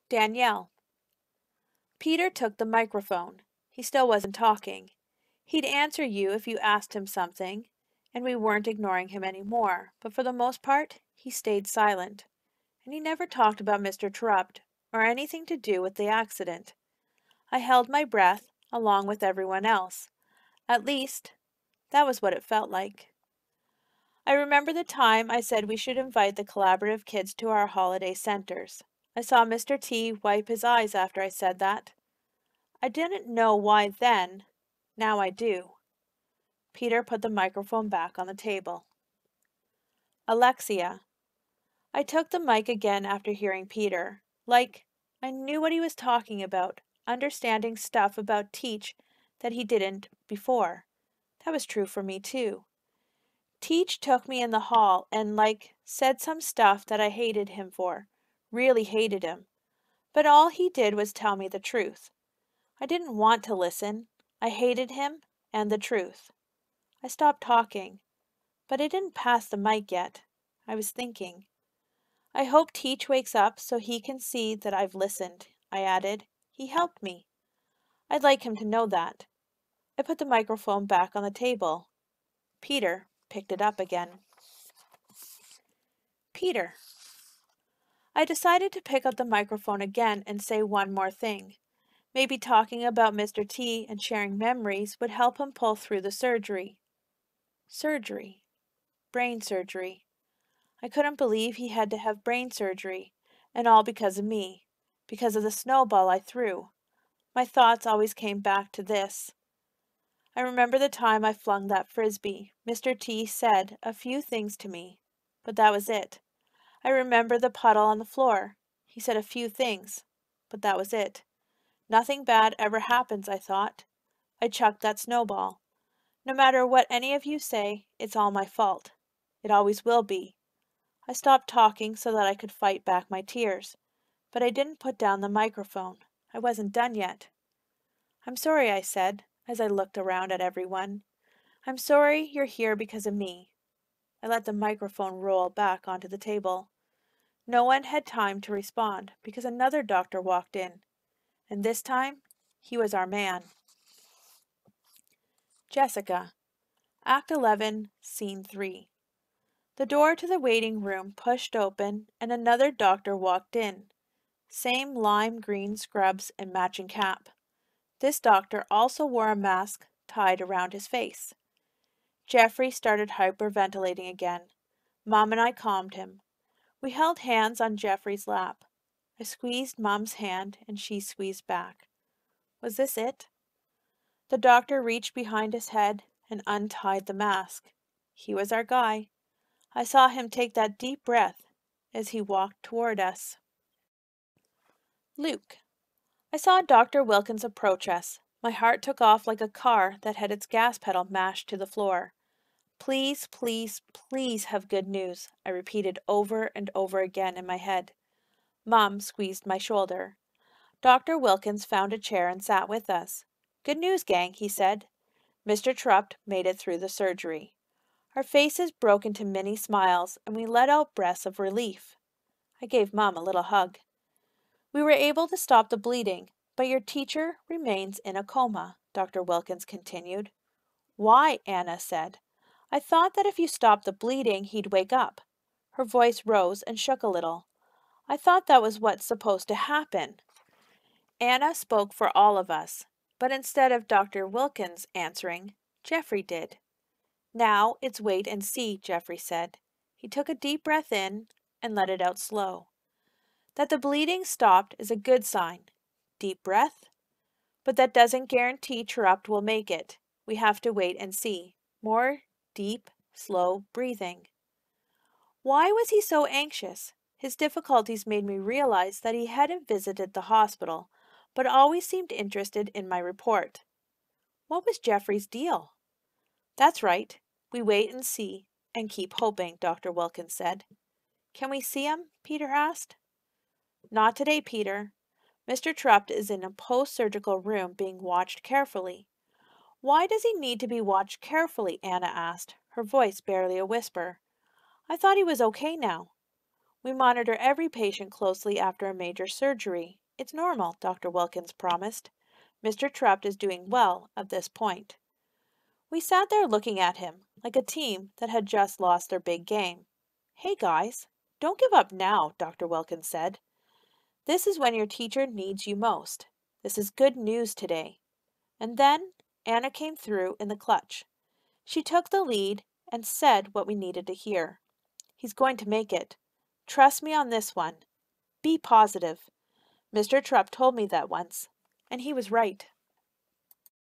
Danielle. Peter took the microphone. He still wasn't talking. He'd answer you if you asked him something, and we weren't ignoring him anymore, but for the most part, he stayed silent. And he never talked about Mr. Terupt or anything to do with the accident. I held my breath, along with everyone else. At least, that was what it felt like. I remember the time I said we should invite the collaborative kids to our holiday centers. I saw Mr. T wipe his eyes after I said that. I didn't know why then. Now I do. Peter put the microphone back on the table. Alexia. I took the mic again after hearing Peter. Like, I knew what he was talking about, understanding stuff about Teach that he didn't before. That was true for me too. Teach took me in the hall and, said some stuff that I hated him for. Really hated him. But all he did was tell me the truth. I didn't want to listen. I hated him and the truth. I stopped talking, but I didn't pass the mic yet. I was thinking. I hope Teach wakes up so he can see that I've listened, I added. He helped me. I'd like him to know that. I put the microphone back on the table. Peter picked it up again. Peter. I decided to pick up the microphone again and say one more thing. Maybe talking about Mr. T and sharing memories would help him pull through the surgery. Surgery. Brain surgery. I couldn't believe he had to have brain surgery, and all because of me, because of the snowball I threw. My thoughts always came back to this. I remember the time I flung that frisbee. Mr. T said a few things to me, but that was it. I remember the puddle on the floor. He said a few things, but that was it. Nothing bad ever happens, I thought. I chucked that snowball. No matter what any of you say, it's all my fault. It always will be. I stopped talking so that I could fight back my tears, but I didn't put down the microphone. I wasn't done yet. I'm sorry, I said, as I looked around at everyone. I'm sorry you're here because of me. I let the microphone roll back onto the table. No one had time to respond because another doctor walked in, and this time he was our man. Jessica. Act 11, Scene 3. The door to the waiting room pushed open and another doctor walked in. Same lime green scrubs and matching cap. This doctor also wore a mask tied around his face. Jeffrey started hyperventilating again. Mom and I calmed him. We held hands on Jeffrey's lap. I squeezed Mom's hand and she squeezed back. Was this it? The doctor reached behind his head and untied the mask. He was our guy. I saw him take that deep breath as he walked toward us. Luke. I saw Dr. Wilkins approach us. My heart took off like a car that had its gas pedal mashed to the floor. Please, please, please have good news, I repeated over and over again in my head. Mom squeezed my shoulder. Dr. Wilkins found a chair and sat with us. Good news, gang, he said. Mr. Terupt made it through the surgery. Our faces broke into mini smiles, and we let out breaths of relief. I gave Mom a little hug. We were able to stop the bleeding, but your teacher remains in a coma, Dr. Wilkins continued. Why? Anna said. I thought that if you stopped the bleeding, he'd wake up. Her voice rose and shook a little. I thought that was what's supposed to happen. Anna spoke for all of us, but instead of Dr. Wilkins answering, Jeffrey did. Now it's wait and see, Jeffrey said. He took a deep breath in and let it out slow. That the bleeding stopped is a good sign. Deep breath. But that doesn't guarantee Terupt will make it. We have to wait and see. More deep, slow breathing. Why was he so anxious? His difficulties made me realize that he hadn't visited the hospital, but always seemed interested in my report. What was Jeffrey's deal? That's right. We wait and see, and keep hoping, Dr. Wilkins said. Can we see him? Peter asked. Not today, Peter. Mr. Terupt is in a post-surgical room being watched carefully. Why does he need to be watched carefully? Anna asked, her voice barely a whisper. I thought he was okay now. We monitor every patient closely after a major surgery. It's normal, Dr. Wilkins promised. Mr. Terupt is doing well at this point. We sat there looking at him, like a team that had just lost their big game. Hey guys, don't give up now, Dr. Wilkins said. This is when your teacher needs you most. This is good news today. And then Anna came through in the clutch. She took the lead and said what we needed to hear. He's going to make it. Trust me on this one. Be positive. Mr. Trupp told me that once, and he was right.